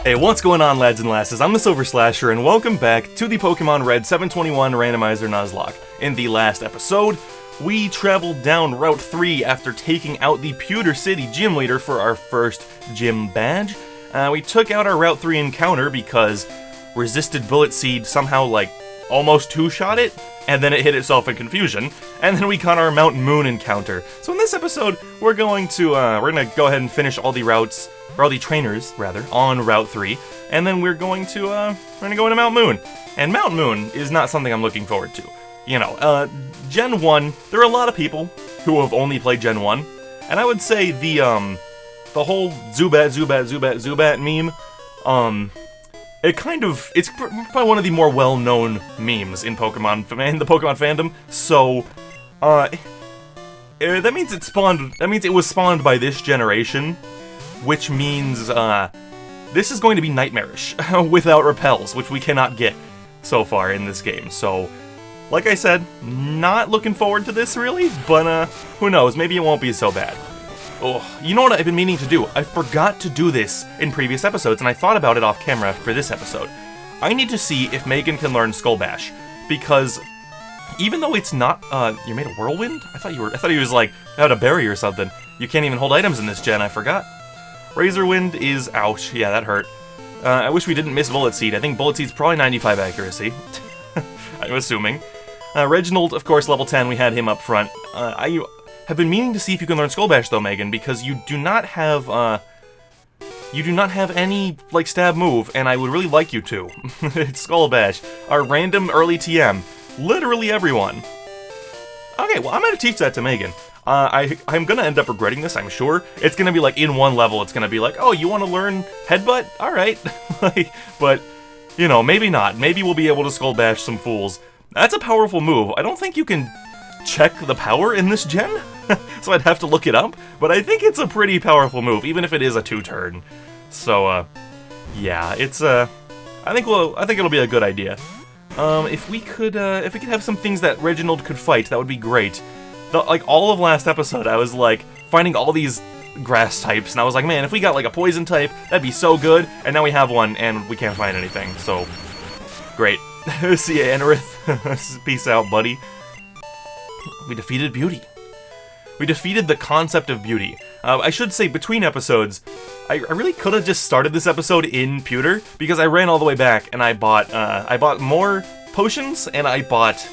Hey, what's going on, lads and lasses? I'm TheSilverSlasher, and welcome back to the Pokémon Red 721 Randomizer Nuzlocke. In the last episode, we traveled down Route 3 after taking out the Pewter City gym leader for our first gym badge. We took out our Route 3 encounter because Resisted Bullet Seed somehow, almost two-shot it, and then it hit itself in confusion, and then we got our Mount Moon encounter. So in this episode, we're going to go ahead and finish all the routes, or all the trainers, rather, on Route 3, and then we're going to go into Mount Moon. And Mount Moon is not something I'm looking forward to. You know, Gen 1, there are a lot of people who have only played Gen 1, and I would say the whole Zubat meme, it's probably one of the more well-known memes in the Pokemon fandom, so, that means it was spawned by this generation, which means, this is going to be nightmarish, without repels, which we cannot get so far in this game, so, like I said, not looking forward to this, really, but, who knows, maybe it won't be so bad. Oh, you know what I've been meaning to do? I forgot to do this in previous episodes, and I thought about it off camera for this episode. I need to see if Megan can learn Skull Bash, because even though it's not, you made a whirlwind? I thought he was, out a berry or something. You can't even hold items in this gen, I forgot. Razor Wind is, ouch, yeah, that hurt. I wish we didn't miss Bullet Seed. I think Bullet Seed's probably 95 accuracy. I'm assuming. Reginald, of course, level 10, we had him up front. I have been meaning to see if you can learn Skull Bash, though, Megan, because you do not have any, stab move, and I would really like you to. It's Skull Bash, our random early TM. Literally everyone. Okay, well, I'm gonna teach that to Megan. I'm gonna end up regretting this, I'm sure. It's gonna be, in one level, it's gonna be oh, you wanna learn Headbutt? Alright. But, you know, maybe not. Maybe we'll be able to Skull Bash some fools. That's a powerful move. I don't think you can check the power in this gen, so I'd have to look it up, but I think it's a pretty powerful move, even if it is a two-turn. So, yeah, it's, I think it'll be a good idea. If we could have some things that Reginald could fight, that would be great. All of last episode, I was, finding all these grass types, and I was like, man, if we got, a poison type, that'd be so good, and now we have one, and we can't find anything, so, great. See ya, Anorith. Peace out, buddy. We defeated Beauty. We defeated the concept of Beauty. I should say, between episodes, I really could have just started this episode in Pewter, because I ran all the way back, and I bought more potions, and I bought...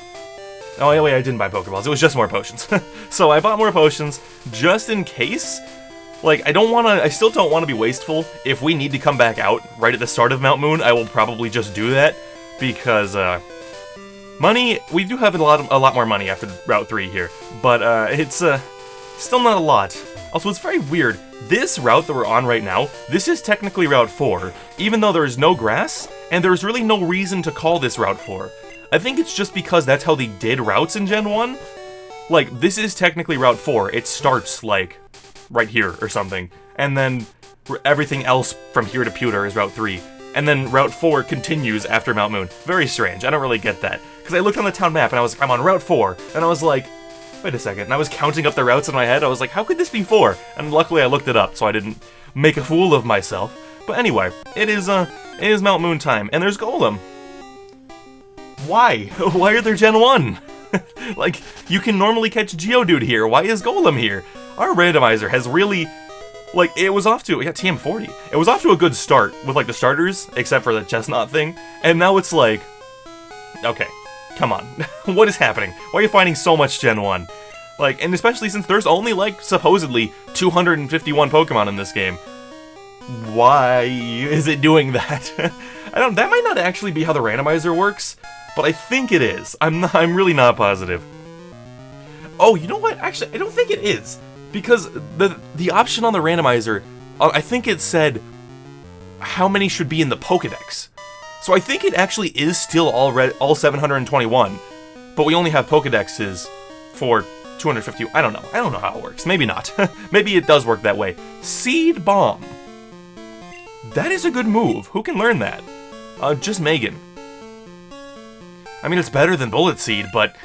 Oh, wait, I didn't buy Pokeballs, it was just more potions. So I bought more potions, just in case. I still don't want to be wasteful. If we need to come back out right at the start of Mount Moon, I will probably just do that, because, money, we do have a lot more money after Route 3 here, but it's still not a lot. Also, it's very weird. This route that we're on right now, this is technically Route 4, even though there is no grass, and there's really no reason to call this Route 4. I think it's just because that's how they did routes in Gen 1. This is technically Route 4. It starts, right here or something, and then everything else from here to Pewter is Route 3. And then Route 4 continues after Mount Moon. Very strange, I don't really get that. Because I looked on the town map and I was like, I'm on Route 4, and I was like, wait a second, and I was counting up the routes in my head, I was like, how could this be 4? And luckily I looked it up, so I didn't make a fool of myself. But anyway, it is Mount Moon time, and there's Golem. Why? Why are there Gen 1? You can normally catch Geodude here, why is Golem here? Our randomizer has really... it was off to, TM40. It was off to a good start with, the starters, except for the chestnut thing, and now it's okay, come on. What is happening? Why are you finding so much Gen 1? And especially since there's only, supposedly 251 Pokemon in this game. Why is it doing that? That might not actually be how the randomizer works, but I think it is. I'm really not positive. Oh, you know what? Actually, I don't think it is. Because the option on the randomizer, I think it said how many should be in the Pokedex. So I think it actually is still all 721, but we only have Pokedexes for 250. I don't know how it works. Maybe not. Maybe it does work that way. Seed Bomb. That is a good move. Who can learn that? Just Megan. I mean, it's better than Bullet Seed, but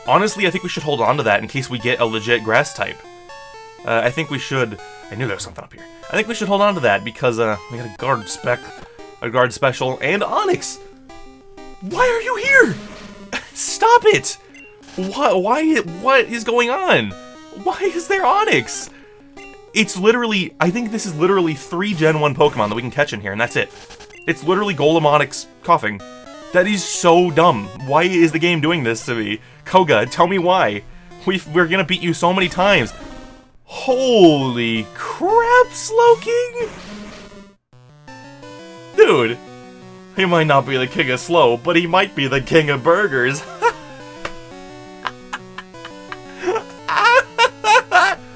honestly, I think we should hold on to that in case we get a legit grass type. I think we should... I knew there was something up here. I think we should hold on to that, because we got a guard spec, a guard special, and Onyx! Why are you here? Stop it! What is going on? Why is there Onyx? It's literally, I think this is literally 3 Gen 1 Pokemon that we can catch in here, and that's it. It's literally Golem, Onyx, Coughing. That is so dumb. Why is the game doing this to me? Koga, tell me why. We're gonna beat you so many times. Holy crap, Slowking! Dude, he might not be the king of slow, but he might be the king of burgers.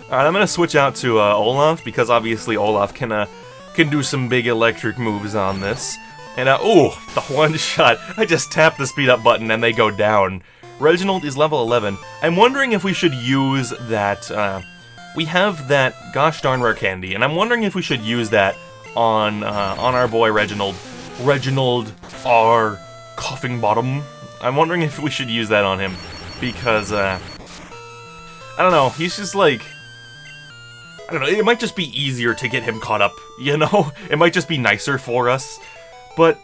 Alright, I'm gonna switch out to Olaf, because obviously Olaf can do some big electric moves on this. And ooh, the one shot. I just tap the speed up button and they go down. Reginald is level 11. I'm wondering if we should use that, we have that gosh darn rare candy, and I'm wondering if we should use that on our boy Reginald. Reginald R. Coughing Bottom. I'm wondering if we should use that on him, because, I don't know, he's just like... I don't know, it might just be easier to get him caught up, you know? It might just be nicer for us. But,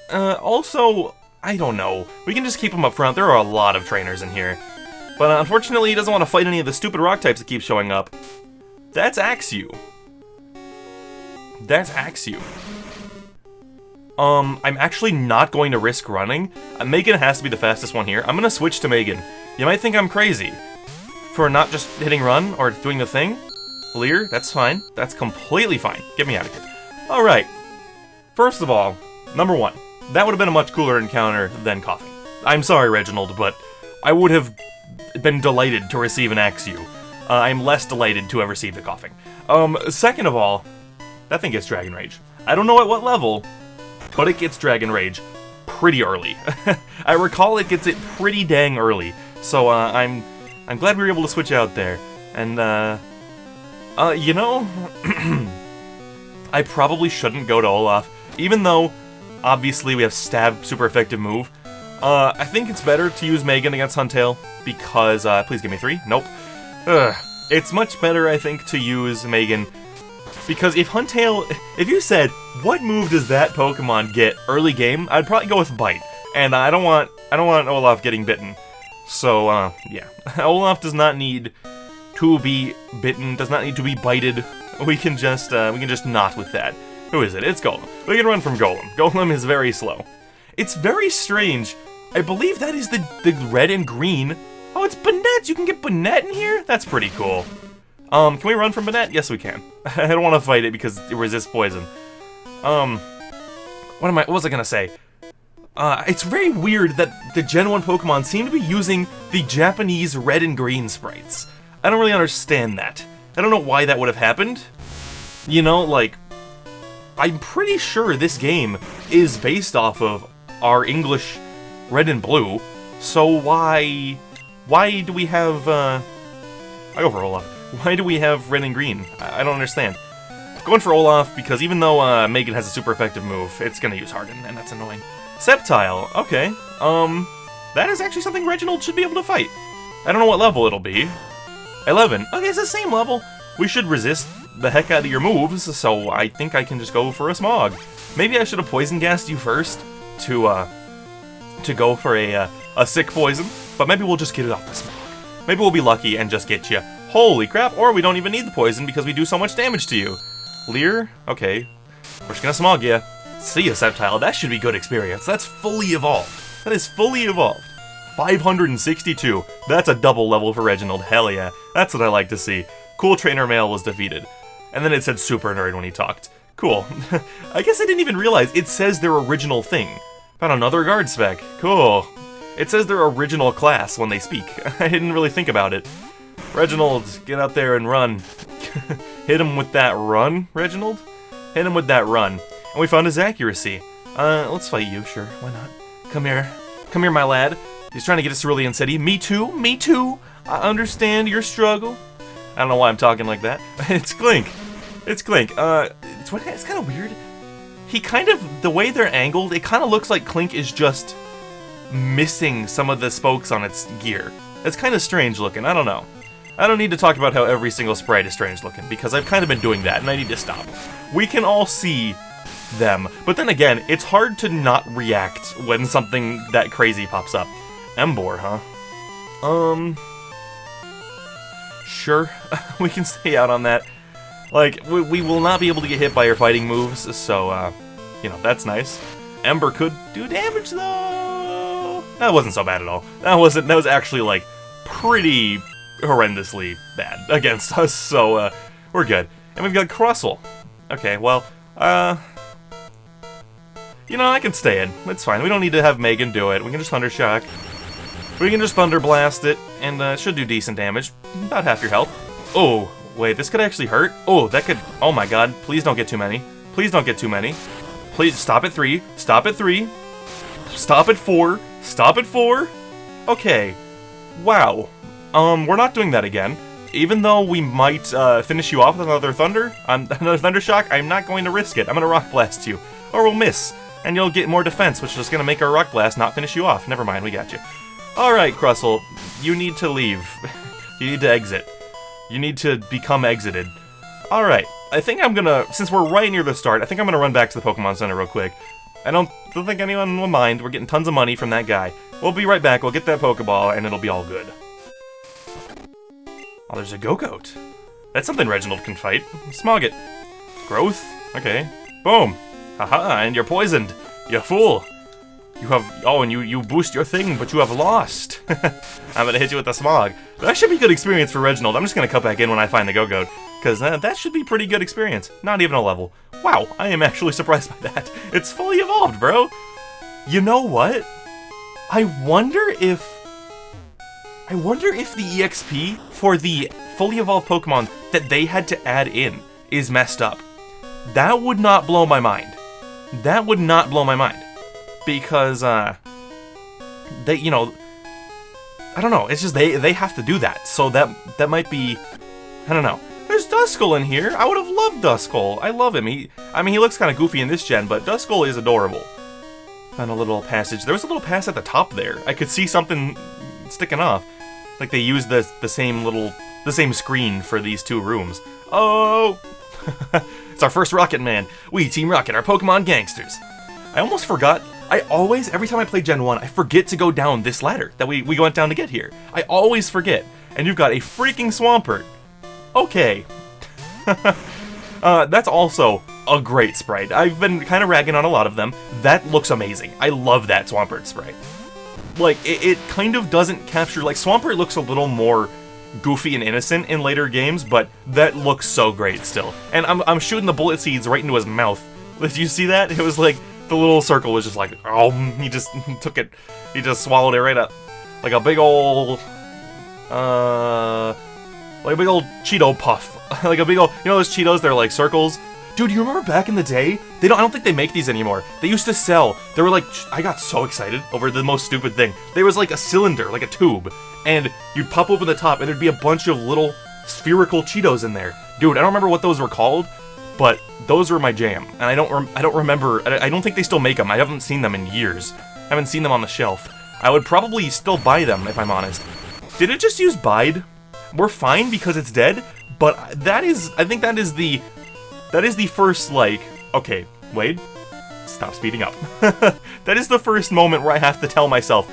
also, I don't know. We can just keep him up front. There are a lot of trainers in here. But unfortunately, he doesn't want to fight any of the stupid rock types that keep showing up. That's Axew. That's Axew. I'm actually not going to risk running. Megan has to be the fastest one here. I'm gonna switch to Megan. You might think I'm crazy for not just hitting run or doing the thing. Lear, that's fine. That's completely fine. Get me out of here. Alright. First of all, number 1. That would have been a much cooler encounter than Coughing. I'm sorry, Reginald, but I would have been delighted to receive an Axew. I'm less delighted to have received a Coughing. Second of all, that thing gets Dragon Rage. I don't know at what level, but it gets Dragon Rage pretty early. I recall it gets it pretty dang early. So, I'm glad we were able to switch out there. And, you know, I probably shouldn't go to Olaf, even though, obviously, we have Stab, super effective move. I think it's better to use Megan against Huntail, because, please give me 3, nope. It's much better, I think, to use Megan, because if Huntail, if you said, what move does that Pokemon get early game, I'd probably go with Bite, and I don't want Olaf getting bitten. So, yeah, Olaf does not need to be bitten, does not need to be bited. We can just not with that. Who is it? It's Golem. We can run from Golem. Golem is very slow. It's very strange. I believe that is the red and green. Oh, it's Banette! You can get Banette in here? That's pretty cool. Can we run from Banette? Yes, we can. I don't want to fight it because it resists poison. What was I gonna say? It's very weird that the Gen 1 Pokemon seem to be using the Japanese red and green sprites. I don't really understand that. I don't know why that would have happened. You know, like, I'm pretty sure this game is based off of our English red and blue, so why do we have, I go for Olaf. Why do we have red and green? I don't understand. Going for Olaf because even though Megan has a super effective move, it's gonna use Harden, and that's annoying. Sceptile, okay. That is actually something Reginald should be able to fight. I don't know what level it'll be. 11. Okay, it's the same level. We should resist the heck out of your moves, so I think I can just go for a Smog. Maybe I should have Poison Gassed you first to go for a sick poison, but maybe we'll just get it off the Smog. Maybe we'll be lucky and just get you. Holy crap, or we don't even need the poison because we do so much damage to you. Lear, okay. We're just gonna Smog you. See ya, Sceptile. That should be good experience. That's fully evolved. That is fully evolved. 562. That's a double level for Reginald. Hell yeah. That's what I like to see. Cool Trainer Male was defeated. And then it said Super Nerd when he talked. Cool. I guess I didn't even realize it says their original thing. Found another guard spec. Cool. It says their original class when they speak. I didn't really think about it. Reginald, get out there and run. Hit him with that run, Reginald? Hit him with that run. And we found his accuracy. Let's fight you, sure, why not? Come here. Come here, my lad. He's trying to get us to Cerulean City. Me too, me too. I understand your struggle. I don't know why I'm talking like that. It's Clink. It's Clink. It's kind of weird. He kind of, the way they're angled, it kind of looks like Clink is just missing some of the spokes on its gear. It's kind of strange looking, I don't know. I don't need to talk about how every single sprite is strange looking, because I've kind of been doing that, and I need to stop. We can all see them, but then again, it's hard to not react when something that crazy pops up. Embor, huh? Sure, we can stay out on that. Like, we will not be able to get hit by your fighting moves, so, you know, that's nice. Ember could do damage, though! That wasn't so bad at all. That was actually, like, pretty horrendously bad against us, so, we're good. And we've got Crustle. Okay, well, you know, I can stay in. It's fine. We don't need to have Megan do it. We can just Thunder Shock. We can just Thunder Blast it, and it should do decent damage. About half your health. Oh, wait, this could actually hurt? Oh, that could... Oh my god, please don't get too many. Please don't get too many. Please, stop at 3. Stop at 3. Stop at 4. Stop at 4. Okay. Wow. We're not doing that again. Even though we might finish you off with another another Thunder Shock, I'm not going to risk it. I'm going to Rock Blast you. Or we'll miss. And you'll get more defense, which is going to make our Rock Blast not finish you off. Never mind, we got you. Alright, Crustle. You need to leave. You need to exit. You need to become exited. Alright, I think I'm gonna, since we're right near the start, I think I'm gonna run back to the Pokemon Center real quick. I don't think anyone will mind. We're getting tons of money from that guy. We'll be right back, we'll get that Pokeball, and it'll be all good. Oh, there's a Go-Goat. That's something Reginald can fight. Smog it. Growth? Okay. Boom. Haha, and you're poisoned. You fool. You have... Oh, and you boost your thing, but you have lost. I'm gonna hit you with the Smog. That should be good experience for Reginald. I'm just gonna cut back in when I find the Go-Goat, because that should be pretty good experience. Not even a level. Wow, I am actually surprised by that. It's fully evolved, bro. You know what? I wonder if the EXP for the fully evolved Pokemon that they had to add in is messed up. That would not blow my mind. That would not blow my mind. Because, they, you know, I don't know, it's just they have to do that, so that might be, I don't know. There's Duskull in here. I would have loved Duskull. I love him. I mean, he looks kind of goofy in this gen, but Duskull is adorable. Found a little passage. There was a little pass at the top there. I could see something sticking off. Like they used the same screen for these two rooms. Oh! It's our first Rocket Man. We, Team Rocket, are Pokemon gangsters. I almost forgot. Every time I play Gen 1, I forget to go down this ladder that we went down to get here. I always forget. And you've got a freaking Swampert. Okay. That's also a great sprite. I've been kind of ragging on a lot of them. That looks amazing. I love that Swampert sprite. Like, it kind of doesn't capture... Like, Swampert looks a little more goofy and innocent in later games, but that looks so great still. And I'm shooting the bullet seeds right into his mouth. Did you see that? It was like... The little circle was just like, oh, he just took it, he just swallowed it right up. Like a big old, Cheeto puff. Like a big old, you know those Cheetos, they're like circles? Dude, you remember back in the day? I don't think they make these anymore. They used to sell, they were like, I got so excited over the most stupid thing. There was like a cylinder, like a tube, and you'd pop open the top and there'd be a bunch of little spherical Cheetos in there. Dude, I don't remember what those were called, but those were my jam, and I don't remember. I don't think they still make them. I haven't seen them in years. I haven't seen them on the shelf. I would probably still buy them if I'm honest. Did it just use Bide? We're fine because it's dead, but I think that is the first, like, okay, Wade, stop speeding up. That is the first moment where I have to tell myself,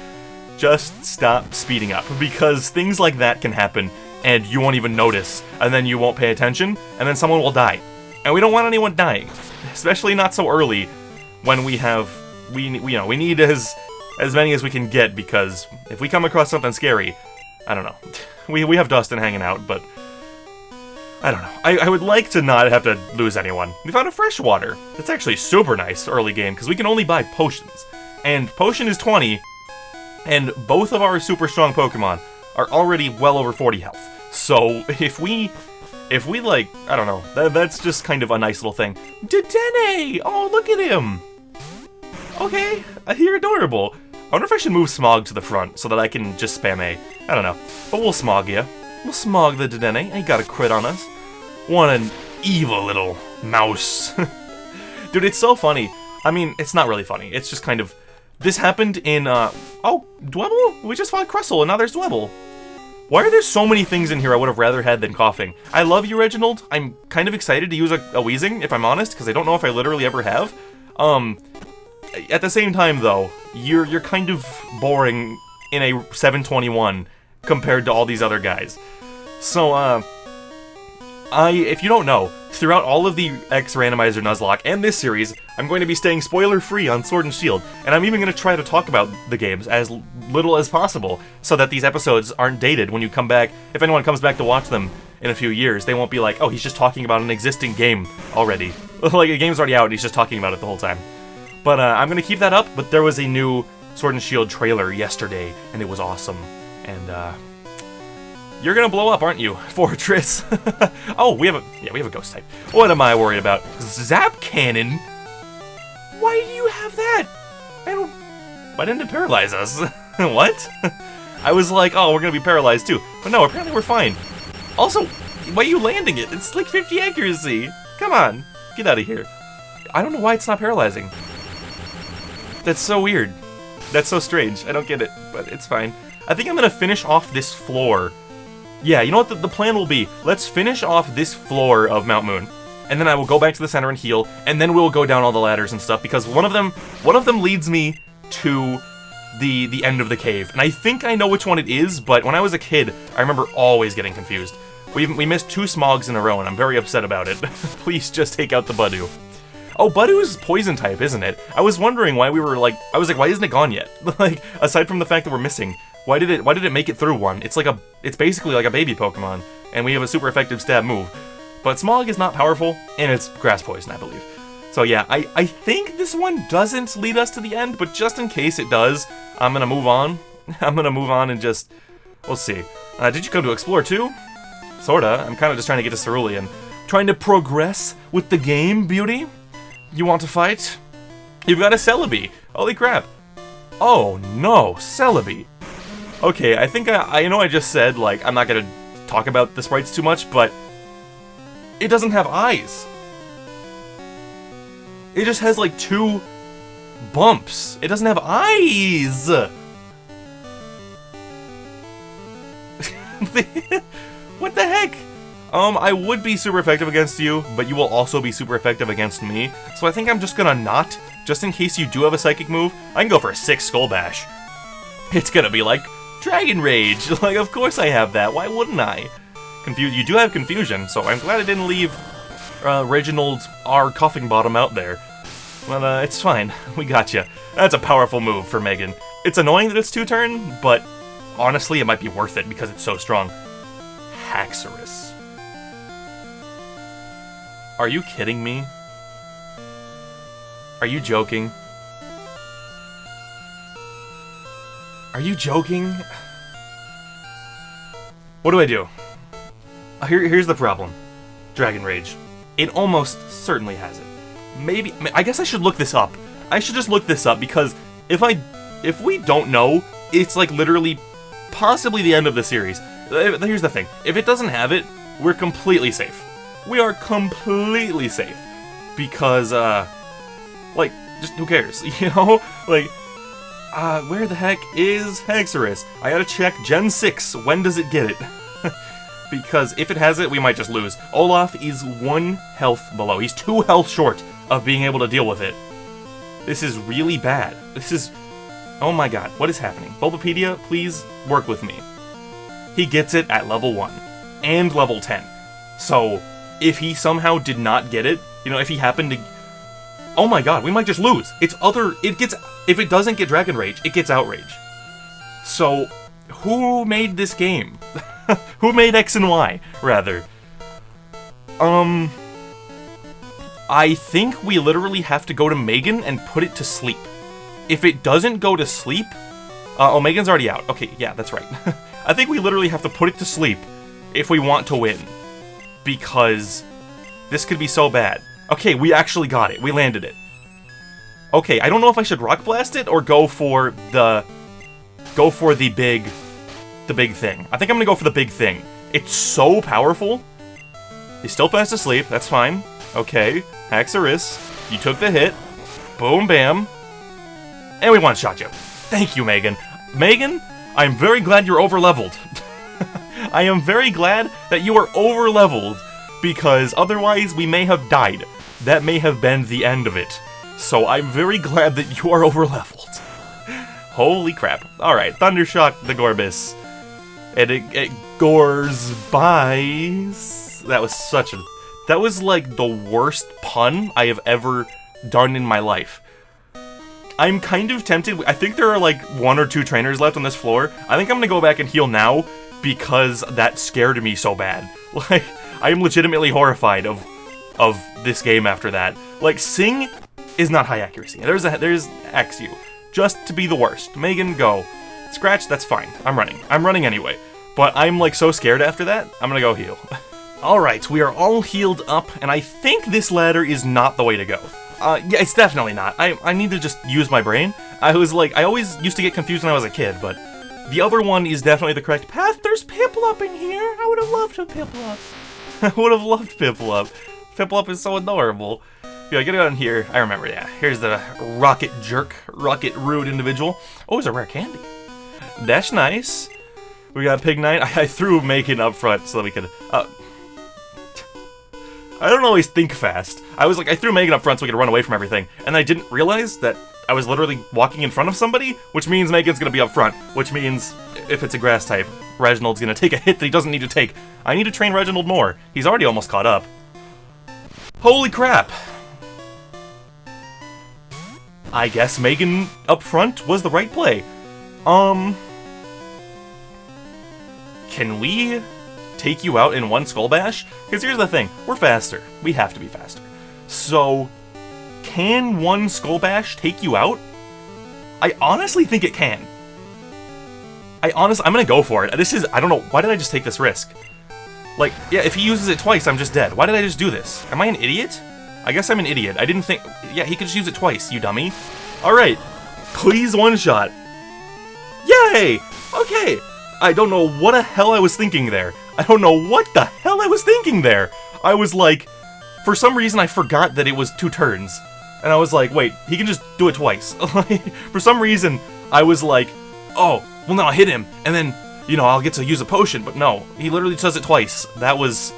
just stop speeding up, because things like that can happen and you won't even notice, and then you won't pay attention, and then someone will die. And we don't want anyone dying, especially not so early when we need as many as we can get, because if we come across something scary, I don't know. We have Dustin hanging out, but I don't know. I would like to not have to lose anyone. We found a freshwater. That's actually super nice early game, because we can only buy potions. And potion is 20, and both of our super strong Pokemon are already well over 40 health. So if we like, I don't know, that's just kind of a nice little thing. Dedenne! Oh, look at him! Okay, you're adorable. I wonder if I should move Smog to the front so that I can just spam A. I don't know, but we'll Smog ya. We'll Smog the Dedenne. He got a crit on us. What an evil little mouse. Dude, it's so funny. I mean, it's not really funny. It's just kind of... This happened in, oh, Dwebble? We just fought Crustle, and now there's Dwebble. Why are there so many things in here I would have rather had than coughing? I love you, Reginald. I'm kind of excited to use a wheezing, if I'm honest, because I don't know if I literally ever have. At the same time, though, you're kind of boring in a 721 compared to all these other guys. So, if you don't know, throughout all of the X Randomizer Nuzlocke and this series, I'm going to be staying spoiler-free on Sword and Shield, and I'm even going to try to talk about the games as little as possible, so that these episodes aren't dated when you come back. If anyone comes back to watch them in a few years, they won't be like, oh, he's just talking about an existing game already. Like, the game's already out and he's just talking about it the whole time. But I'm going to keep that up, but there was a new Sword and Shield trailer yesterday, and it was awesome. And, you're gonna blow up, aren't you, Fortress? Oh, we have a ghost type. What am I worried about? Zap Cannon? Why do you have that? Why didn't it paralyze us? What? I was like, oh, we're gonna be paralyzed too. But no, apparently we're fine. Also, why are you landing it? It's like 50 accuracy. Come on, get out of here. I don't know why it's not paralyzing. That's so weird. That's so strange. I don't get it, but it's fine. I think I'm gonna finish off this floor. Yeah, you know what the plan will be? Let's finish off this floor of Mount Moon, and then I will go back to the center and heal, and then we'll go down all the ladders and stuff, because one of them leads me to the end of the cave, and I think I know which one it is, but when I was a kid, I remember always getting confused. We missed 2 Smogs in a row, and I'm very upset about it. Please just take out the Budu. Oh, Budu's poison type, isn't it? I was wondering why we were like, why isn't it gone yet? Like, aside from the fact that we're missing. Why did it make it through one? It's basically like a baby Pokemon, and we have a super effective stab move. But Smog is not powerful, and it's grass poison, I believe. So yeah, I think this one doesn't lead us to the end, but just in case it does, I'm gonna move on. I'm gonna move on and just, we'll see. Did you come to explore too? Sorta. I'm kind of just trying to get to Cerulean. Trying to progress with the game, beauty? You want to fight? You've got a Celebi. Holy crap. Oh no, Celebi. Okay, I think I know I just said, like, I'm not gonna talk about the sprites too much, but it doesn't have eyes. It just has, like, 2 bumps. It doesn't have eyes! What the heck? I would be super effective against you, but you will also be super effective against me, so I think I'm just gonna not, just in case you do have a psychic move. I can go for a 6 Skull Bash. It's gonna be like Dragon Rage. Like, of course I have that. Why wouldn't I? You do have Confusion, so I'm glad I didn't leave Reginald R. Coughing Bottom out there. But it's fine. We gotcha. That's a powerful move for Megan. It's annoying that it's 2-turn, but honestly, it might be worth it because it's so strong. Haxorus. Are you kidding me? Are you joking? Are you joking? What do I do? Here's the problem. Dragon Rage. It almost certainly has it. Maybe, I guess I should look this up. I should just look this up, because if we don't know, it's like literally possibly the end of the series. Here's the thing. If it doesn't have it, we're completely safe. We are completely safe. Because, like, just who cares? You know? Like, where the heck is Haxorus? I gotta check Gen 6. When does it get it? Because if it has it, we might just lose. Olaf is 1 health below. He's 2 health short of being able to deal with it. This is really bad. This is... Oh my god, what is happening? Bulbapedia, please work with me. He gets it at level 1. And level 10. So, if he somehow did not get it, you know, if he happened to... Oh my god, we might just lose. If it doesn't get Dragon Rage, it gets Outrage. So, who made this game? Who made X and Y, rather? I think we literally have to go to Megan and put it to sleep. If it doesn't go to sleep... oh, Megan's already out. Okay, yeah, that's right. I think we literally have to put it to sleep if we want to win. Because this could be so bad. Okay, we actually got it. We landed it. Okay, I don't know if I should Rock Blast it or go for the big thing. I think I'm gonna go for the big thing. It's so powerful. He's still fast asleep. That's fine. Okay, Haxorus, you took the hit. Boom, bam. And we one-shot you. Thank you, Megan. Megan, I'm very glad you're over-leveled. I am very glad that you are over-leveled, because otherwise we may have died. That may have been the end of it. So I'm very glad that you are over-leveled. Holy crap. Alright, Thundershock the Gorbis. It gores buys. That was like the worst pun I have ever done in my life. I'm kind of tempted. I think there are like 1 or 2 trainers left on this floor. I think I'm gonna go back and heal now because that scared me so bad. Like, I am legitimately horrified of this game after that. Like, Sing is not high accuracy. There's XU. Just to be the worst. Megan, go. Scratch, that's fine. I'm running anyway. But I'm like so scared after that, I'm gonna go heal. Alright, we are all healed up, and I think this ladder is not the way to go. Yeah, it's definitely not. I need to just use my brain. I always used to get confused when I was a kid, but the other one is definitely the correct path. There's Piplup in here! I would have loved a Piplup. I would have loved Piplup. Piplup is so adorable. Yeah, get it on here. I remember, yeah. Here's the Rocket Jerk, Rocket Rude individual. Oh, it's a rare candy. That's nice. We got Pig Knight. I threw Macon up front so that we could... I don't always think fast. I threw Megan up front so we could run away from everything, and I didn't realize that I was literally walking in front of somebody, which means Megan's gonna be up front, which means, if it's a grass type, Reginald's gonna take a hit that he doesn't need to take. I need to train Reginald more. He's already almost caught up. Holy crap! I guess Megan up front was the right play. Can we take you out in one Skull Bash? Because here's the thing, we're faster. We have to be faster. So, can one Skull Bash take you out? I honestly think it can. I'm gonna go for it. I don't know, why did I just take this risk? Like, yeah, if he uses it twice, I'm just dead. Why did I just do this? Am I an idiot? I guess I'm an idiot. I didn't think, yeah, he could just use it twice, you dummy. Alright, please one-shot. Yay! Okay. I don't know what the hell I was thinking there. I don't know what the hell I was thinking there. I was like, for some reason I forgot that it was 2 turns. And I was like, wait, he can just do it twice. For some reason, I was like, oh, well no, I'll hit him, and then, you know, I'll get to use a potion, but no, he literally just does it twice. That was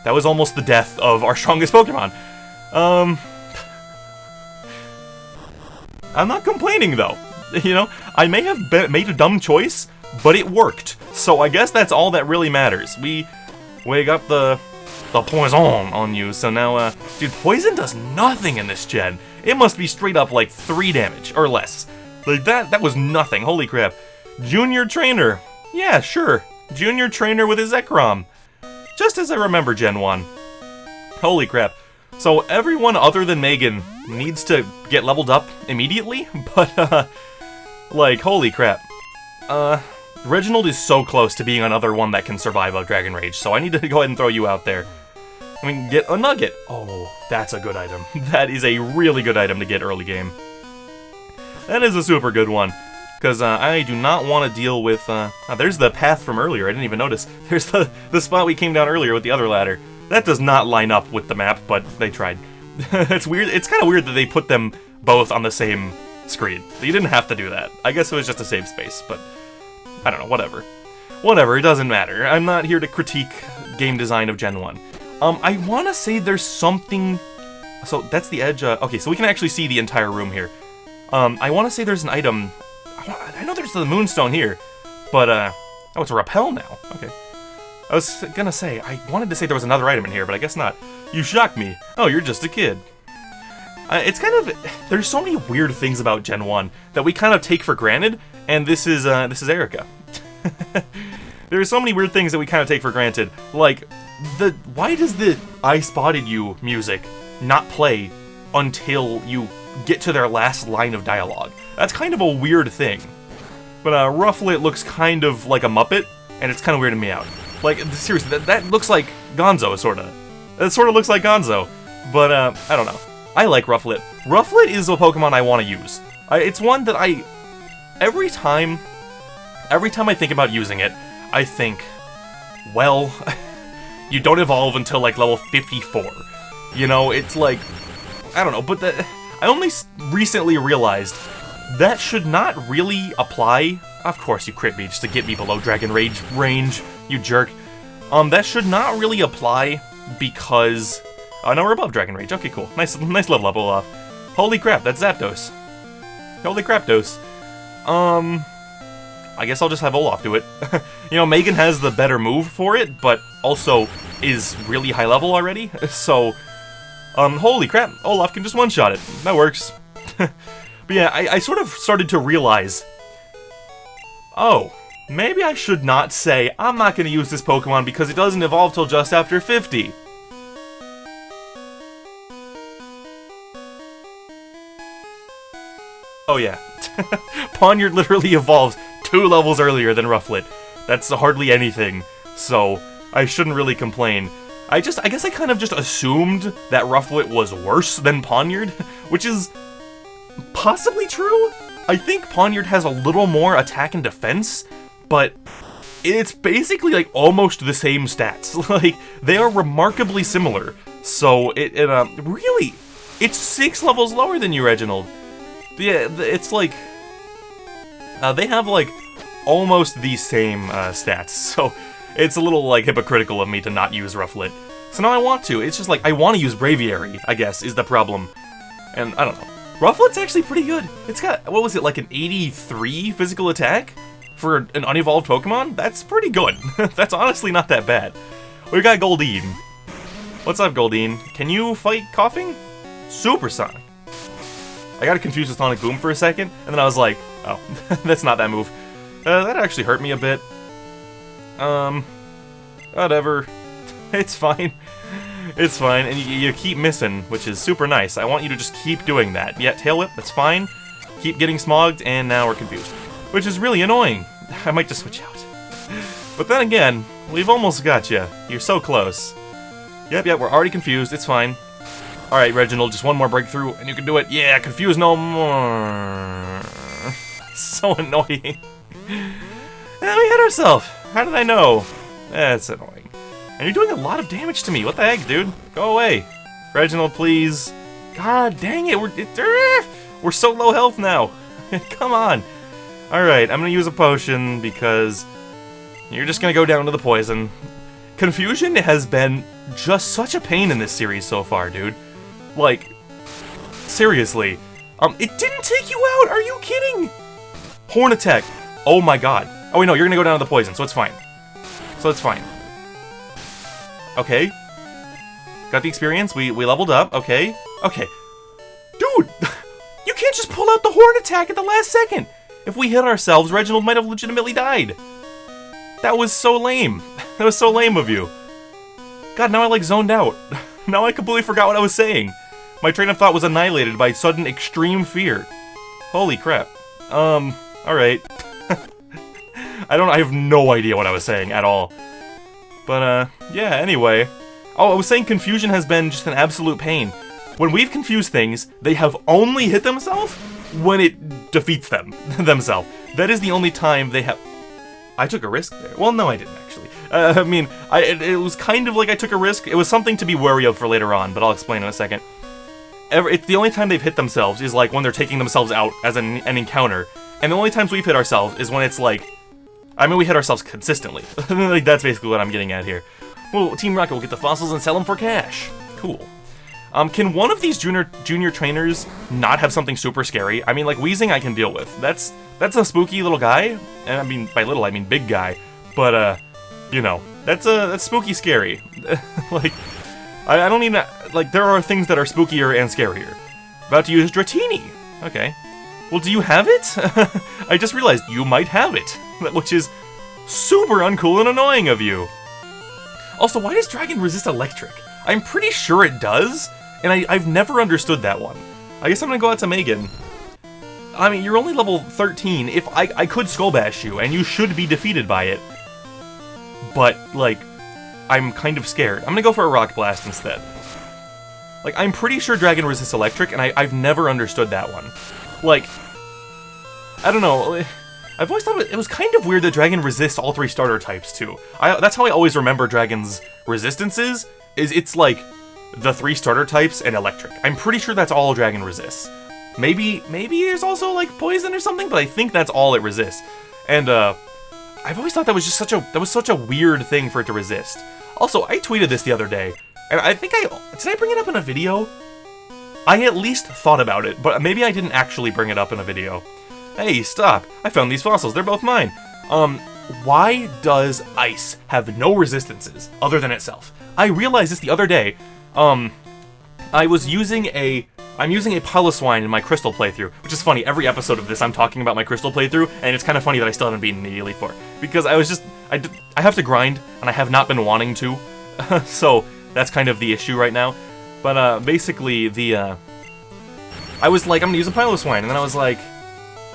almost the death of our strongest Pokemon. I'm not complaining though. You know, I may have made a dumb choice, but it worked. So I guess that's all that really matters. We got the poison on you, so now, dude, poison does nothing in this gen. It must be straight up like 3 damage, or less. Like, that was nothing, holy crap. Junior Trainer. Yeah, sure. Junior Trainer with his Zekrom. Just as I remember Gen 1. Holy crap. So everyone other than Megan needs to get leveled up immediately, but, like, holy crap. Reginald is so close to being another one that can survive a Dragon Rage, so I need to go ahead and throw you out there. I mean, get a Nugget. Oh, that's a good item. That is a really good item to get early game. That is a super good one, because I do not want to deal with, there's the path from earlier, I didn't even notice. There's the spot we came down earlier with the other ladder. That does not line up with the map, but they tried. It's weird, it's kind of weird that they put them both on the same screen. You didn't have to do that. I guess it was just to save space, but I don't know, whatever. Whatever, it doesn't matter. I'm not here to critique game design of Gen 1. I want to say there's something... So, that's the edge, okay, so we can actually see the entire room here. I want to say there's an item... I know there's the Moonstone here, but, oh, it's a Repel now. Okay. I was gonna say, I wanted to say there was another item in here, but I guess not. You shocked me. Oh, you're just a kid. It's kind of... There's so many weird things about Gen 1 that we kind of take for granted, and this is Erica. There's so many weird things that we kind of take for granted, like, why does the I Spotted You music not play until you get to their last line of dialogue? That's kind of a weird thing. But Rufflet looks kind of like a Muppet, and it's kind of weirding me out. Like, seriously, that looks like Gonzo, sorta. That sorta looks like Gonzo, but I don't know. I like Rufflet. Rufflet is a Pokemon I want to use. It's one that every time I think about using it, I think, well, you don't evolve until like level 54. You know, it's like, I don't know, but I only recently realized that should not really apply. Of course you crit me just to get me below Dragon Rage range. You jerk. That should not really apply because... Oh, no, we're above Dragon Rage. Okay, cool. Nice level up, Olaf. Holy crap, that's Zapdos. Holy crapdos. I guess I'll just have Olaf do it. You know, Megan has the better move for it, but also is really high level already, so... holy crap, Olaf can just one-shot it. That works. But yeah, I sort of started to realize... Oh, maybe I should not say, I'm not going to use this Pokemon because it doesn't evolve till just after 50. Oh yeah, Pawniard literally evolves 2 levels earlier than Rufflet. That's hardly anything, so I shouldn't really complain. I guess I kind of just assumed that Rufflet was worse than Pawniard, which is possibly true. I think Pawniard has a little more attack and defense, but it's basically like almost the same stats. Like, they are remarkably similar. So really, it's 6 levels lower than you, Reginald. Yeah, it's like, they have like almost the same stats, so it's a little like hypocritical of me to not use Rufflet. So now I want to, it's just like, I want to use Braviary, I guess, is the problem. And I don't know. Rufflet's actually pretty good. It's got, what was it, like an 83 physical attack? For an unevolved Pokemon? That's pretty good. That's honestly not that bad. We got Goldeen. What's up, Goldeen? Can you fight Coughing? Supersonic. I got confused with Sonic Boom for a second, and then I was like, oh, that's not that move. That actually hurt me a bit. Whatever. It's fine. It's fine, and you keep missing, which is super nice. I want you to just keep doing that. Yeah, Tail Whip, that's fine. Keep getting smogged, and now we're confused. Which is really annoying. I might just switch out. But then again, we've almost got you. You're so close. Yep, we're already confused. It's fine. Alright, Reginald, just one more breakthrough, and you can do it. Yeah, confuse no more. So annoying. And we hit ourselves. How did I know? That's annoying. And you're doing a lot of damage to me. What the heck, dude? Go away. Reginald, please. God dang it. We're so low health now. Come on. Alright, I'm gonna use a potion because you're just gonna go down to the poison. Confusion has been just such a pain in this series so far, dude. Like, seriously. It didn't take you out! Are you kidding? Horn attack. Oh my god. Oh wait, no, you're gonna go down to the poison, so it's fine. So it's fine. Okay. Got the experience, we leveled up, okay. Okay. Dude! You can't just pull out the horn attack at the last second! If we hit ourselves, Reginald might have legitimately died. That was so lame. That was so lame of you. God, now I like zoned out. Now I completely forgot what I was saying. My train of thought was annihilated by sudden extreme fear. Holy crap. Alright. I have no idea what I was saying at all. But, yeah, anyway. Oh, I was saying confusion has been just an absolute pain. When we've confused things, they have only hit themselves when it defeats themselves. That is the only time they have... I took a risk there. Well, no, I didn't, actually. I mean, it was kind of like I took a risk. It was something to be wary of for later on, but I'll explain in a second. It's the only time they've hit themselves is like when they're taking themselves out as an encounter. And the only times we've hit ourselves is when it's like... I mean, we hit ourselves consistently. Like, that's basically what I'm getting at here. Well, Team Rocket will get the fossils and sell them for cash. Cool. Can one of these junior trainers not have something super scary? I mean, like, Weezing I can deal with. That's a spooky little guy. And I mean, by little, I mean big guy. But, you know, that's spooky scary. Like, I don't even... Like, there are things that are spookier and scarier. About to use Dratini. Okay. Well, do you have it? I just realized you might have it. Which is super uncool and annoying of you. Also, why does Dragon resist electric? I'm pretty sure it does, and I've never understood that one. I guess I'm gonna go out to Megan. I mean, you're only level 13. If I could Skull Bash you, and you should be defeated by it. But, like, I'm kind of scared. I'm gonna go for a Rock Blast instead. Like, I'm pretty sure Dragon resists electric, and I've never understood that one. Like, I don't know. I've always thought it was kind of weird that Dragon resists all 3 starter types, too. That's how I always remember Dragon's resistances, is it's like the 3 starter types and electric. I'm pretty sure that's all Dragon resists. Maybe there's also like poison or something, but I think that's all it resists. And I've always thought that was just such a weird thing for it to resist. Also, I tweeted this the other day, and I think did I bring it up in a video? I at least thought about it, but maybe I didn't actually bring it up in a video. Hey, stop! I found these fossils, they're both mine. Why does ice have no resistances other than itself? I realized this the other day. I'm using a Piloswine in my Crystal playthrough, which is funny. Every episode of this, I'm talking about my Crystal playthrough, and it's kind of funny that I still haven't beaten the Elite Four because I have to grind, and I have not been wanting to, so that's kind of the issue right now. But basically, I was like, I'm gonna use a Piloswine, and then I was like,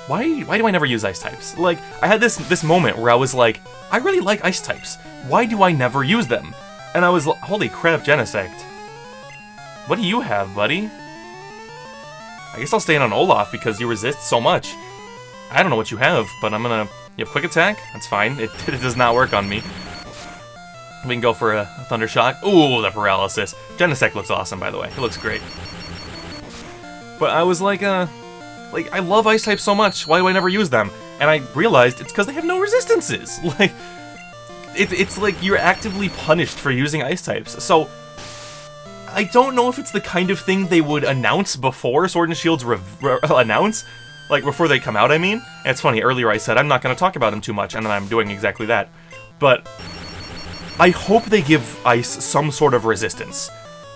why do I never use ice types? Like, I had this moment where I was like, I really like ice types. Why do I never use them? And I was like, holy crap, Genesect. What do you have, buddy? I guess I'll stay in on Olaf because you resist so much. I don't know what you have, but I'm gonna... You have Quick Attack? That's fine. It does not work on me. We can go for a Thunder Shock. Ooh, the Paralysis. Genesect looks awesome, by the way. It looks great. But I was like, I love ice types so much, why do I never use them? And I realized it's because they have no resistances. Like, it's like you're actively punished for using ice types. So, I don't know if it's the kind of thing they would announce before Sword and Shield's announce. Like, before they come out, I mean. And it's funny, earlier I said I'm not going to talk about them too much, and then I'm doing exactly that. But I hope they give ice some sort of resistance.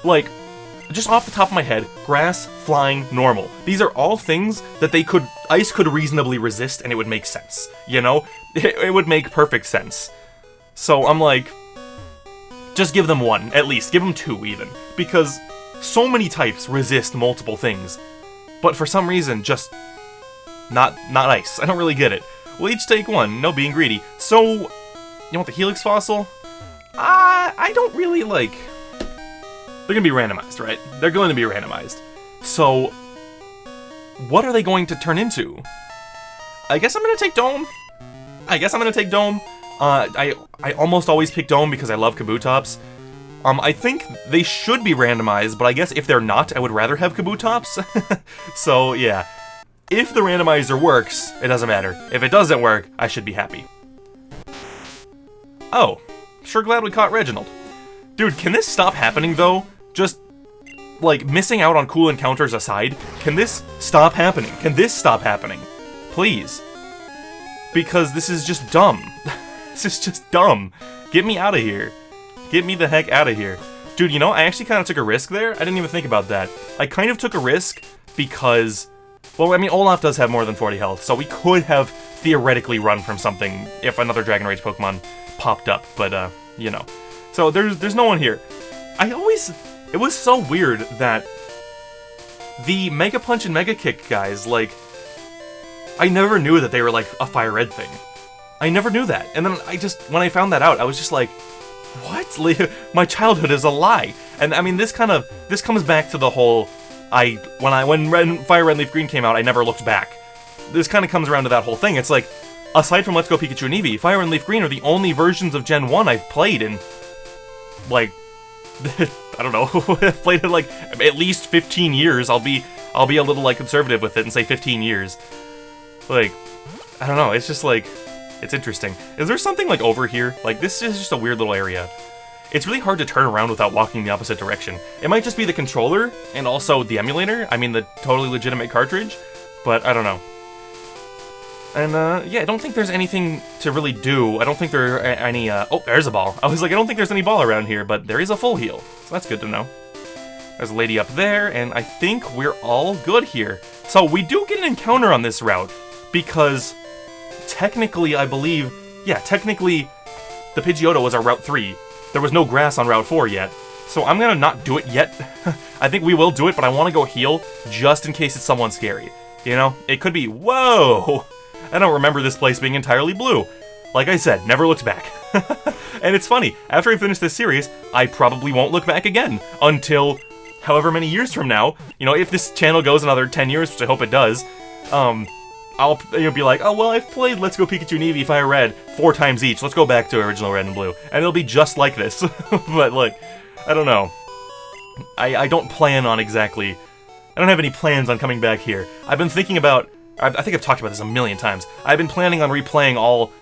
Like, just off the top of my head, grass, flying, normal. These are all things that ice could reasonably resist, and it would make sense. You know? It would make perfect sense. So I'm like, just give them one, at least. Give them two, even. Because so many types resist multiple things. But for some reason, just not ice. I don't really get it. We'll each take one, no being greedy. So, you want the Helix Fossil? I don't really like... They're gonna be randomized, right? They're going to be randomized. So, what are they going to turn into? I guess I'm gonna take Dome. I almost always pick Dome because I love Kabutops. I think they should be randomized, but I guess if they're not, I would rather have Kabutops. So, yeah. If the randomizer works, it doesn't matter. If it doesn't work, I should be happy. Oh, sure glad we caught Reginald. Dude, can this stop happening, though? Just, like, missing out on cool encounters aside, can this stop happening? Can this stop happening? Please. Because this is just dumb. This is just dumb. Get me out of here. Get me the heck out of here. Dude, you know, I actually kind of took a risk there. I didn't even think about that. I kind of took a risk because... Well, I mean, Olaf does have more than 40 health, so we could have theoretically run from something if another Dragon Rage Pokemon popped up, but, you know. So, there's no one here. It was so weird that the Mega Punch and Mega Kick guys, like, I never knew that they were, like, a Fire Red thing. I never knew that. And then when I found that out, I was just like, what? My childhood is a lie. And, I mean, this comes back to the whole... When Fire Red Leaf Green came out, I never looked back. This kind of comes around to that whole thing. It's like, aside from Let's Go Pikachu and Eevee, Fire and Leaf Green are the only versions of Gen 1 I've played in, like, I don't know, I've played it like at least 15 years. I'll be a little like conservative with it and say 15 years. Like, I don't know, it's just like, it's interesting. Is there something like over here? Like, this is just a weird little area. It's really hard to turn around without walking the opposite direction. It might just be the controller, and also the emulator, I mean the totally legitimate cartridge, but I don't know. And, yeah, I don't think there's anything to really do. I don't think there are any, oh, there's a ball. I was like, I don't think there's any ball around here, but there is a full heal, so that's good to know. There's a lady up there, and I think we're all good here. So we do get an encounter on this route, because technically, I believe, yeah, technically, the Pidgeotto was our Route 3. There was no grass on Route 4 yet, so I'm gonna not do it yet. I think we will do it, but I want to go heal just in case it's someone scary. You know, it could be, whoa! I don't remember this place being entirely blue. Like I said, never looked back. And it's funny, after I finish this series, I probably won't look back again until however many years from now. You know, if this channel goes another 10 years, which I hope it does, I'll be like, oh, well, I've played Let's Go Pikachu and Eevee Fire Red 4 times each. Let's go back to original Red and Blue. And it'll be just like this. But, like, I don't know. I don't plan on exactly... I don't have any plans on coming back here. I've been thinking about... I think I've talked about this a million times. I've been planning on replaying all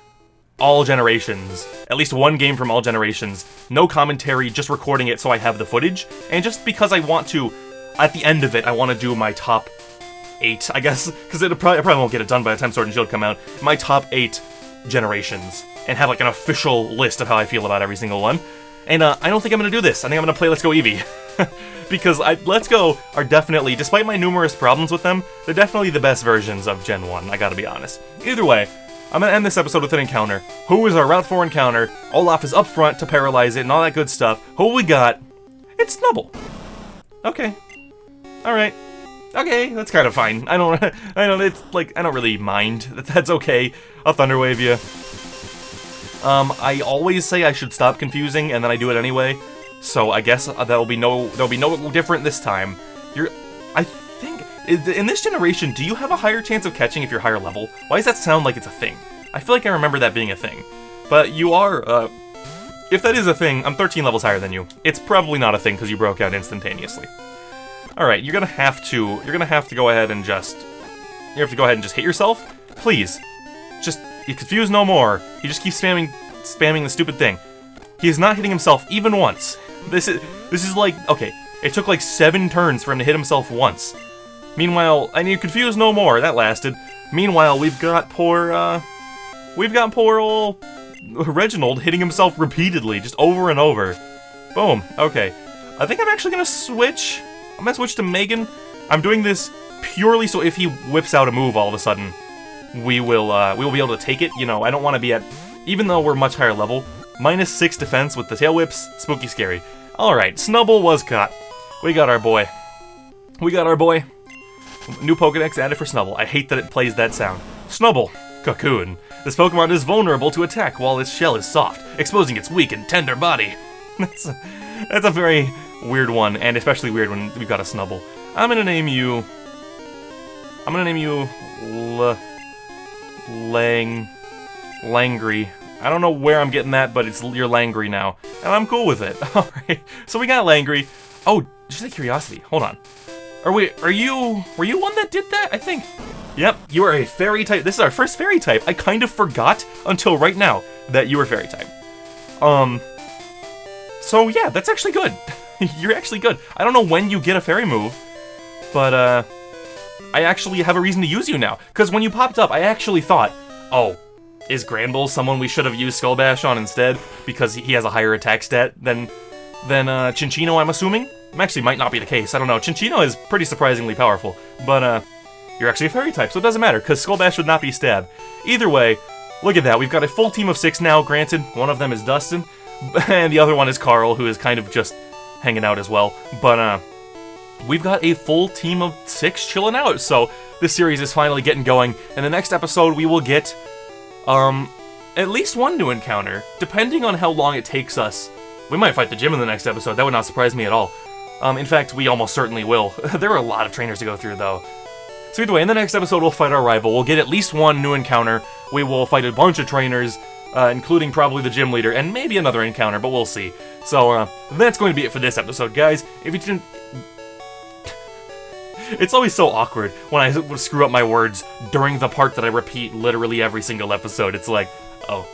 all generations. At least one game from all generations. No commentary, just recording it so I have the footage. And just because I want to, at the end of it, I want to do my top 8, I guess. Because I probably won't get it done by the time Sword and Shield come out. My top 8 generations. And have like an official list of how I feel about every single one. And I don't think I'm going to do this. I think I'm going to play Let's Go Eevee. Because Let's Go are definitely, despite my numerous problems with them, they're definitely the best versions of Gen 1, I gotta be honest. Either way, I'm gonna end this episode with an encounter. Who is our Route 4 encounter? Olaf is up front to paralyze it and all that good stuff. Who we got? It's Snubble. Okay. Alright. Okay, that's kind of fine. I don't really mind. That's okay. I'll Thunderwave you. I always say I should stop confusing, and then I do it anyway. So I guess there'll be no different this time. I think in this generation, do you have a higher chance of catching if you're higher level? Why does that sound like it's a thing? I feel like I remember that being a thing. But you are. If that is a thing, I'm 13 levels higher than you. It's probably not a thing because you broke out instantaneously. All right, you're gonna have to go ahead and just. You have to go ahead and just hit yourself, please. Just you confuse no more. He just keeps spamming the stupid thing. He is not hitting himself even once. This is like, okay, it took like 7 turns for him to hit himself once. Meanwhile, and you confuse no more, that lasted. Meanwhile, we've got poor old Reginald hitting himself repeatedly, just over and over. Boom, okay. I think I'm actually gonna switch. I'm gonna switch to Megan. I'm doing this purely so if he whips out a move all of a sudden, we will be able to take it. You know, I don't want to be at, even though we're much higher level, -6 defense with the tail whips, spooky scary. Alright, Snubble was caught. We got our boy. New Pokedex added for Snubble. I hate that it plays that sound. Snubble. Cocoon. This Pokemon is vulnerable to attack while its shell is soft, exposing its weak and tender body. That's a very weird one, and especially weird when we've got a Snubble. I'm gonna name you Langry. I don't know where I'm getting that, but you're Langry now. And I'm cool with it. Alright, so we got Langry. Oh, just out of curiosity, hold on. Were you one that did that? I think. Yep, you are a fairy type. This is our first fairy type. I kind of forgot until right now that you were fairy type. So yeah, that's actually good. You're actually good. I don't know when you get a fairy move, but I actually have a reason to use you now. Because when you popped up, I actually thought, oh, is Granbull someone we should have used Skull Bash on instead? Because he has a higher attack stat than Chinchino, I'm assuming? Actually, might not be the case. I don't know. Chinchino is pretty surprisingly powerful. But, you're actually a fairy type, so it doesn't matter, because Skull Bash would not be stab. Either way, look at that. We've got a full team of 6 now, granted. One of them is Dustin, and the other one is Carl, who is kind of just hanging out as well. But, we've got a full team of 6 chilling out, so this series is finally getting going. In the next episode, we will get at least one new encounter, depending on how long it takes us. We might fight the gym in the next episode, that would not surprise me at all. In fact, we almost certainly will. There are a lot of trainers to go through, though. So either way, in the next episode, we'll fight our rival. We'll get at least one new encounter. We will fight a bunch of trainers, including probably the gym leader, and maybe another encounter, but we'll see. So, that's going to be it for this episode, guys. If you didn't... It's always so awkward when I screw up my words during the part that I repeat literally every single episode. It's like, oh.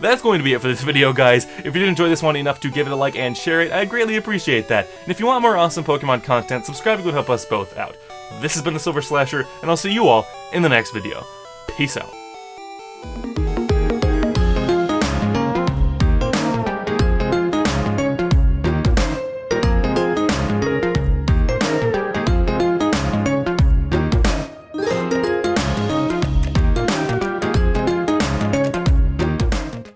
That's going to be it for this video, guys. If you did enjoy this one enough to give it a like and share it, I'd greatly appreciate that. And if you want more awesome Pokemon content, subscribing would help us both out. This has been TheSilverSlasher, and I'll see you all in the next video. Peace out.